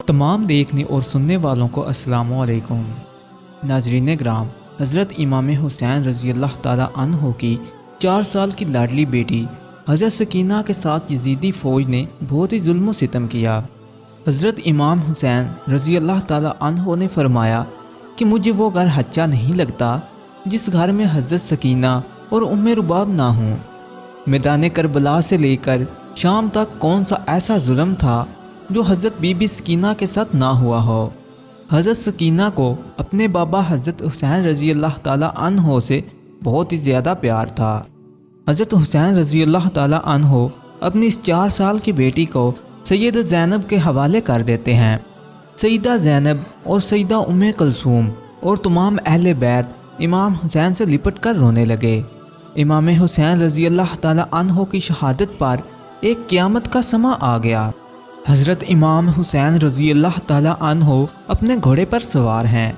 تمام دیکھنے اور سننے والوں کو السلام علیکم۔ ناظرین گرام، حضرت امام حسین رضی اللہ تعالیٰ عنہ کی 4 سال کی لاڈلی بیٹی حضرت سکینہ کے ساتھ یزیدی فوج نے بہت ہی ظلم و ستم کیا۔ حضرت امام حسین رضی اللہ تعالیٰ عنہ نے فرمایا کہ مجھے وہ گھر اچھا نہیں لگتا جس گھر میں حضرت سکینہ اور ام رباب نہ ہوں۔ میدان کربلا سے لے کر شام تک کون سا ایسا ظلم تھا جو حضرت بی بی سکینہ کے ساتھ نہ ہوا ہو۔ حضرت سکینہ کو اپنے بابا حضرت حسین رضی اللہ تعالیٰ عنہ سے بہت ہی زیادہ پیار تھا۔ حضرت حسین رضی اللہ تعالیٰ عنہ اپنی اس 4 سال کی بیٹی کو سیدہ زینب کے حوالے کر دیتے ہیں۔ سیدہ زینب اور سیدہ ام کلثوم اور تمام اہل بیت امام حسین سے لپٹ کر رونے لگے۔ امام حسین رضی اللہ تعالیٰ عنہ کی شہادت پر ایک قیامت کا سماں آ گیا۔ حضرت امام حسین رضی اللہ تعالیٰ عنہ اپنے گھوڑے پر سوار ہیں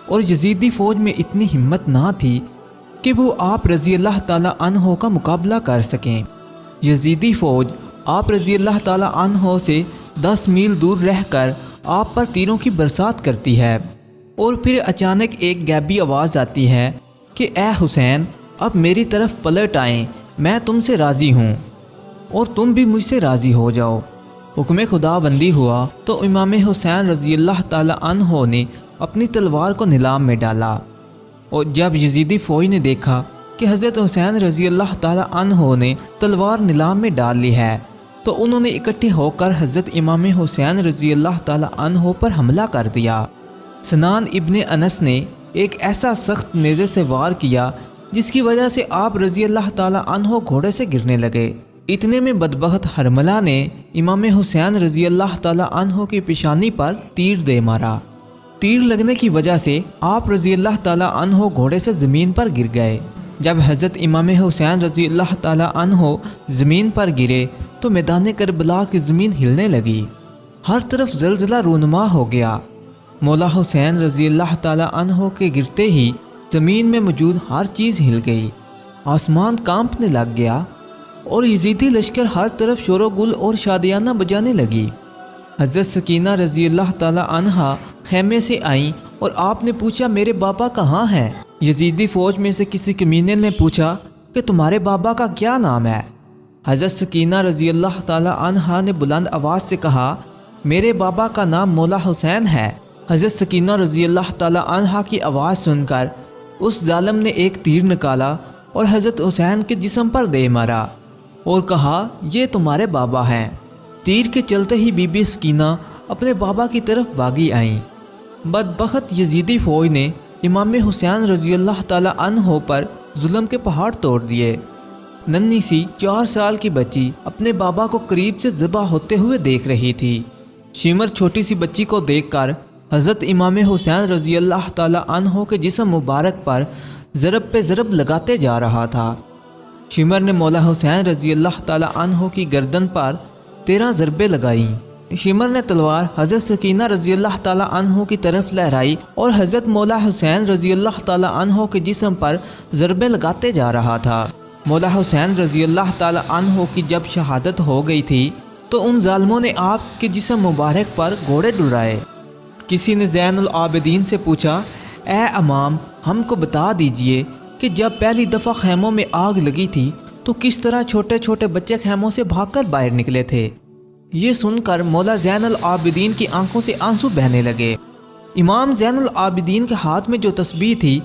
اور یزیدی فوج میں اتنی ہمت نہ تھی کہ وہ آپ رضی اللہ تعالیٰ عنہ کا مقابلہ کر سکیں۔ یزیدی فوج آپ رضی اللہ تعالیٰ عنہ سے 10 میل دور رہ کر آپ پر تیروں کی برسات کرتی ہے، اور پھر اچانک ایک غیبی آواز آتی ہے کہ اے حسین، اب میری طرف پلٹ آئیں، میں تم سے راضی ہوں اور تم بھی مجھ سے راضی ہو جاؤ۔ حکم خدا بندی ہوا تو امام حسین رضی اللہ تعالیٰ عنہ نے اپنی تلوار کو نیلام میں ڈالا، اور جب یزیدی فوج نے دیکھا کہ حضرت حسین رضی اللہ تعالیٰ عنہ نے تلوار نیلام میں ڈال لی ہے تو انہوں نے اکٹھے ہو کر حضرت امام حسین رضی اللہ تعالیٰ عنہ پر حملہ کر دیا۔ سنان ابن انس نے ایک ایسا سخت نیزے سے وار کیا جس کی وجہ سے آپ رضی اللہ تعالیٰ عنہ گھوڑے سے گرنے لگے۔ اتنے میں بدبخت حرملہ نے امام حسین رضی اللہ تعالیٰ عنہ کی پیشانی پر تیر دے مارا۔ تیر لگنے کی وجہ سے آپ رضی اللہ تعالیٰ عنہ گھوڑے سے زمین پر گر گئے۔ جب حضرت امام حسین رضی اللہ تعالیٰ عنہ زمین پر گرے تو میدان کربلا کی زمین ہلنے لگی، ہر طرف زلزلہ رونما ہو گیا۔ مولا حسین رضی اللہ تعالیٰ عنہ کے گرتے ہی زمین میں موجود ہر چیز ہل گئی، آسمان کانپنے لگ گیا اور یزیدی لشکر ہر طرف شور و گل اور شادیانہ بجانے لگی۔ حضرت سکینہ رضی اللہ تعالیٰ عنہا خیمے سے آئیں اور آپ نے پوچھا میرے بابا کہاں ہیں؟ یزیدی فوج میں سے کسی کمینے نے پوچھا کہ تمہارے بابا کا کیا نام ہے؟ حضرت سکینہ رضی اللہ تعالیٰ عنہا نے بلند آواز سے کہا میرے بابا کا نام مولا حسین ہے۔ حضرت سکینہ رضی اللہ تعالیٰ عنہا کی آواز سن کر اس ظالم نے ایک تیر نکالا اور حضرت حسین کے جسم پر دے مارا اور کہا یہ تمہارے بابا ہیں۔ تیر کے چلتے ہی بی بی سکینہ اپنے بابا کی طرف بھاگی آئیں۔ بدبخت یزیدی فوج نے امام حسین رضی اللہ تعالیٰ عنہ پر ظلم کے پہاڑ توڑ دیے۔ ننھی سی 4 سال کی بچی اپنے بابا کو قریب سے ذبح ہوتے ہوئے دیکھ رہی تھی۔ شمر چھوٹی سی بچی کو دیکھ کر حضرت امام حسین رضی اللہ تعالیٰ عنہ کے جسم مبارک پر ضرب پہ ضرب لگاتے جا رہا تھا۔ شمر نے مولا حسین رضی اللہ تعالیٰ عنہ کی گردن پر 13 ضربیں لگائیں۔ شمر نے تلوار حضرت سکینہ رضی اللہ تعالیٰ عنہ کی طرف لہرائی اور حضرت مولا حسین رضی اللہ تعالیٰ عنہ کے جسم پر ضربیں لگاتے جا رہا تھا۔ مولا حسین رضی اللہ تعالیٰ عنہ کی جب شہادت ہو گئی تھی تو ان ظالموں نے آپ کے جسم مبارک پر گھوڑے ڈرائے۔ کسی نے زین العابدین سے پوچھا اے امام، ہم کو بتا دیجئے کہ جب پہلی دفعہ خیموں میں آگ لگی تھی تو کس طرح چھوٹے چھوٹے بچے خیموں سے بھاگ کر باہر نکلے تھے؟ یہ سن کر مولا زین العابدین کی آنکھوں سے آنسو بہنے لگے۔ امام زین العابدین کے ہاتھ میں جو تسبیح تھی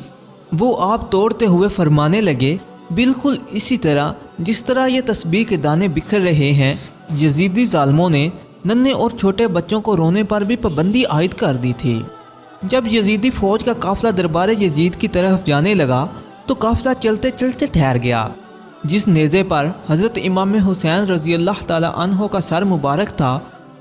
وہ آپ توڑتے ہوئے فرمانے لگے بالکل اسی طرح جس طرح یہ تسبیح کے دانے بکھر رہے ہیں، یزیدی ظالموں نے ننھے اور چھوٹے بچوں کو رونے پر بھی پابندی عائد کر دی تھی۔ جب یزیدی فوج کا قافلہ دربار یزید کی طرف جانے لگا تو قافلہ چلتے چلتے ٹھہر گیا۔ جس نیزے پر حضرت امام حسین رضی اللہ تعالیٰ عنہ کا سر مبارک تھا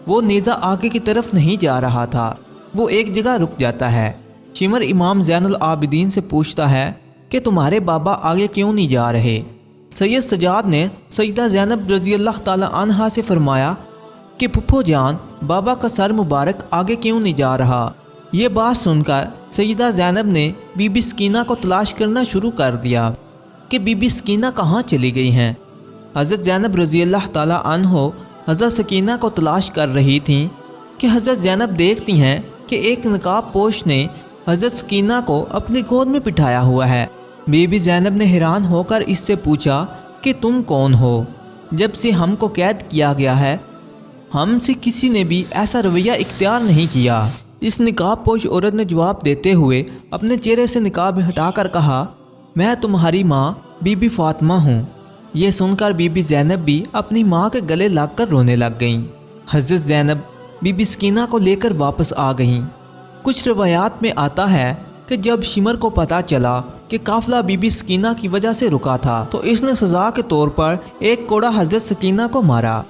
وہ نیزہ آگے کی طرف نہیں جا رہا تھا، وہ ایک جگہ رک جاتا ہے۔ شمر امام زین العابدین سے پوچھتا ہے کہ تمہارے بابا آگے کیوں نہیں جا رہے؟ سید سجاد نے سیدہ زینب رضی اللہ تعالیٰ عنہا سے فرمایا کہ پھپھو جان، بابا کا سر مبارک آگے کیوں نہیں جا رہا؟ یہ بات سن کر سیدہ زینب نے بی بی سکینہ کو تلاش کرنا شروع کر دیا کہ بی بی سکینہ کہاں چلی گئی ہیں۔ حضرت زینب رضی اللہ تعالیٰ عنہ حضرت سکینہ کو تلاش کر رہی تھیں کہ حضرت زینب دیکھتی ہیں کہ ایک نقاب پوش نے حضرت سکینہ کو اپنی گود میں بٹھایا ہوا ہے۔ بی بی زینب نے حیران ہو کر اس سے پوچھا کہ تم کون ہو؟ جب سے ہم کو قید کیا گیا ہے ہم سے کسی نے بھی ایسا رویہ اختیار نہیں کیا۔ اس نقاب پوش عورت نے جواب دیتے ہوئے اپنے چہرے سے نقاب ہٹا کر کہا، میں تمہاری ماں بی بی فاطمہ ہوں۔ یہ سن کر بی بی زینب بھی اپنی ماں کے گلے لگ کر رونے لگ گئیں۔ حضرت زینب بی بی سکینہ کو لے کر واپس آ گئیں۔ کچھ روایات میں آتا ہے کہ جب شمر کو پتہ چلا کہ قافلہ بی بی سکینہ کی وجہ سے رکا تھا تو اس نے سزا کے طور پر ایک کوڑا حضرت سکینہ کو مارا۔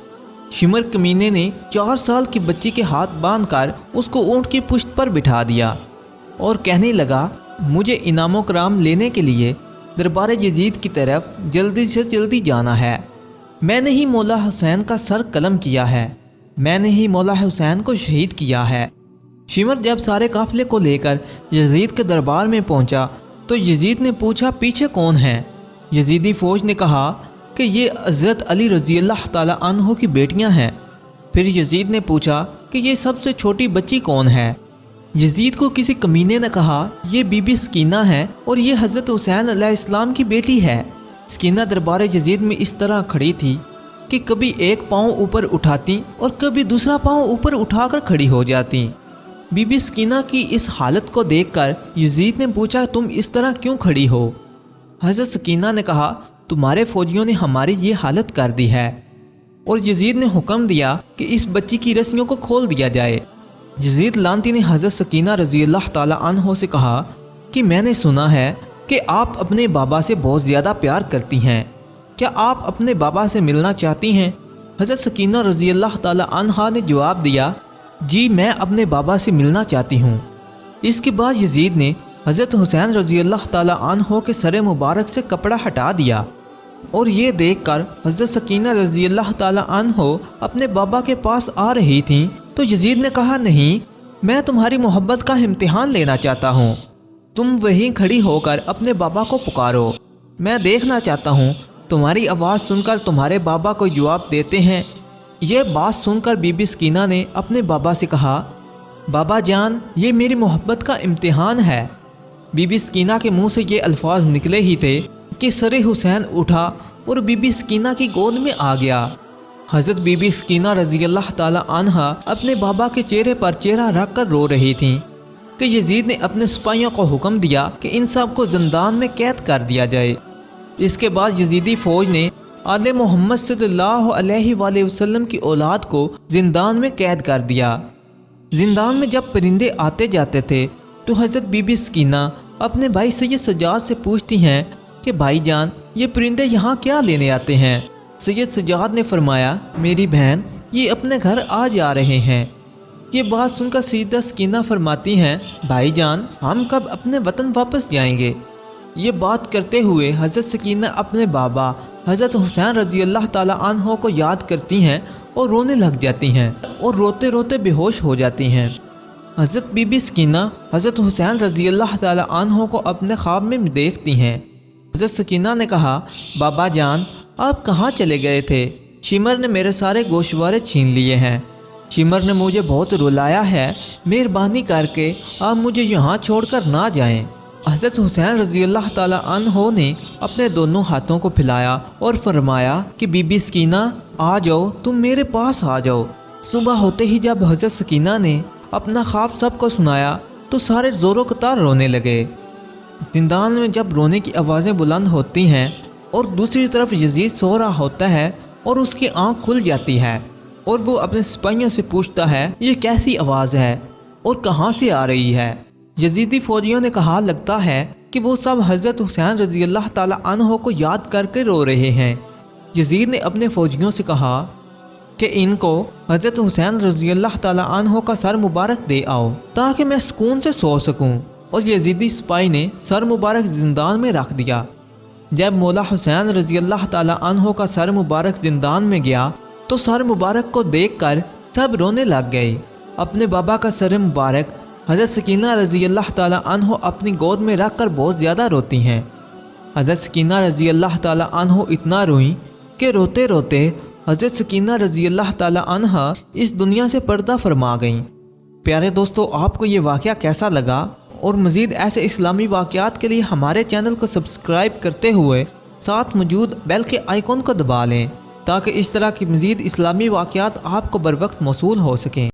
شمر کمینے نے 4 سال کی بچی کے ہاتھ باندھ کر اس کو اونٹ کی پشت پر بٹھا دیا اور کہنے لگا، مجھے انعام و کرام لینے کے لیے دربار یزید کی طرف جلدی سے جلدی جانا ہے۔ میں نے ہی مولا حسین کا سر قلم کیا ہے، میں نے ہی مولا حسین کو شہید کیا ہے۔ شمر جب سارے قافلے کو لے کر یزید کے دربار میں پہنچا تو یزید نے پوچھا پیچھے کون ہیں؟ یزیدی فوج نے کہا کہ یہ حضرت علی رضی اللہ تعالی عنہ کی بیٹیاں ہیں۔ پھر یزید نے پوچھا کہ یہ سب سے چھوٹی بچی کون ہے؟ یزید کو کسی کمینے نے کہا یہ بی بی سکینہ ہے اور یہ حضرت حسین علیہ السلام کی بیٹی ہے۔ سکینہ دربار یزید میں اس طرح کھڑی تھی کہ کبھی ایک پاؤں اوپر اٹھاتی اور کبھی دوسرا پاؤں اوپر اٹھا کر کھڑی ہو جاتی۔ بی بی سکینہ کی اس حالت کو دیکھ کر یزید نے پوچھا تم اس طرح کیوں کھڑی ہو؟ حضرت سکینہ نے کہا تمہارے فوجیوں نے ہماری یہ حالت کر دی ہے، اور یزید نے حکم دیا کہ اس بچی کی رسیوں کو کھول دیا جائے۔ یزید لعنتی نے حضرت سکینہ رضی اللہ تعالی عنہ سے کہا کہ میں نے سنا ہے کہ آپ اپنے بابا سے بہت زیادہ پیار کرتی ہیں، کیا آپ اپنے بابا سے ملنا چاہتی ہیں؟ حضرت سکینہ رضی اللہ تعالی عنہ نے جواب دیا جی میں اپنے بابا سے ملنا چاہتی ہوں۔ اس کے بعد یزید نے حضرت حسین رضی اللہ تعالی عنہ کے سر مبارک سے کپڑا ہٹا دیا، اور یہ دیکھ کر حضرت سکینہ رضی اللہ تعالی عنہ اپنے بابا کے پاس آ رہی تھیں تو یزید نے کہا نہیں، میں تمہاری محبت کا امتحان لینا چاہتا ہوں، تم وہیں کھڑی ہو کر اپنے بابا کو پکارو، میں دیکھنا چاہتا ہوں تمہاری آواز سن کر تمہارے بابا کو جواب دیتے ہیں۔ یہ بات سن کر بی بی سکینہ نے اپنے بابا سے کہا بابا جان یہ میری محبت کا امتحان ہے۔ بی بی سکینہ کے منہ سے یہ الفاظ نکلے ہی تھے کہ سر حسین اٹھا اور بی بی سکینہ کی گود میں آ گیا۔ حضرت بی بی سکینہ رضی اللہ تعالی عنہا اپنے بابا کے چہرے پر چہرہ رکھ کر رو رہی تھیں کہ یزید نے اپنے سپاہیوں کو حکم دیا کہ ان سب کو زندان میں قید کر دیا جائے۔ اس کے بعد یزیدی فوج نے آل محمد صلی اللہ علیہ وآلہ وسلم کی اولاد کو زندان میں قید کر دیا۔ زندان میں جب پرندے آتے جاتے تھے تو حضرت بی بی سکینہ اپنے بھائی سید سجاد سے پوچھتی ہیں کہ بھائی جان یہ پرندے یہاں کیا لینے آتے ہیں؟ سید سجاد نے فرمایا میری بہن یہ اپنے گھر آ جا رہے ہیں۔ یہ بات سن کر سیدہ سکینہ فرماتی ہیں بھائی جان ہم کب اپنے وطن واپس جائیں گے؟ یہ بات کرتے ہوئے حضرت سکینہ اپنے بابا حضرت حسین رضی اللہ تعالی عنہ کو یاد کرتی ہیں اور رونے لگ جاتی ہیں اور روتے روتے بے ہوش ہو جاتی ہیں۔ حضرت بی بی سکینہ حضرت حسین رضی اللہ تعالی عنہ کو اپنے خواب میں دیکھتی ہیں۔ حضرت سکینہ نے کہا بابا جان آپ کہاں چلے گئے تھے؟ شمر نے میرے سارے گوشوارے چھین لیے ہیں، شمر نے مجھے بہت رلایا ہے، مہربانی کر کے آپ مجھے یہاں چھوڑ کر نہ جائیں۔ حضرت حسین رضی اللہ تعالی عنہ نے اپنے دونوں ہاتھوں کو پھیلایا اور فرمایا کہ بی بی سکینہ آ جاؤ تم میرے پاس آ جاؤ۔ صبح ہوتے ہی جب حضرت سکینہ نے اپنا خواب سب کو سنایا تو سارے زور و قطار رونے لگے۔ زندان میں جب رونے کی آوازیں بلند ہوتی ہیں اور دوسری طرف یزید سو رہا ہوتا ہے اور اس کی آنکھ کھل جاتی ہے اور وہ اپنے سپاہیوں سے پوچھتا ہے یہ کیسی آواز ہے اور کہاں سے آ رہی ہے؟ یزیدی فوجیوں نے کہا لگتا ہے کہ وہ سب حضرت حسین رضی اللہ تعالی عنہ کو یاد کر کے رو رہے ہیں۔ یزید نے اپنے فوجیوں سے کہا کہ ان کو حضرت حسین رضی اللہ تعالی عنہ کا سر مبارک دے آؤ تاکہ میں سکون سے سو سکوں، اور یزیدی سپاہی نے سر مبارک زندان میں رکھ دیا۔ جب مولا حسین رضی اللہ تعالی عنہ کا سر مبارک زندان میں گیا تو سر مبارک کو دیکھ کر سب رونے لگ گئے۔ اپنے بابا کا سر مبارک حضرت سکینہ رضی اللہ تعالی عنہ اپنی گود میں رکھ کر بہت زیادہ روتی ہیں۔ حضرت سکینہ رضی اللہ تعالی عنہ اتنا روئیں کہ روتے روتے حضرت سکینہ رضی اللہ تعالی عنہا اس دنیا سے پردہ فرما گئیں۔ پیارے دوستو، آپ کو یہ واقعہ کیسا لگا؟ اور مزید ایسے اسلامی واقعات کے لیے ہمارے چینل کو سبسکرائب کرتے ہوئے ساتھ موجود بیل کے آئیکن کو دبا لیں تاکہ اس طرح کی مزید اسلامی واقعات آپ کو بر وقت موصول ہو سکیں۔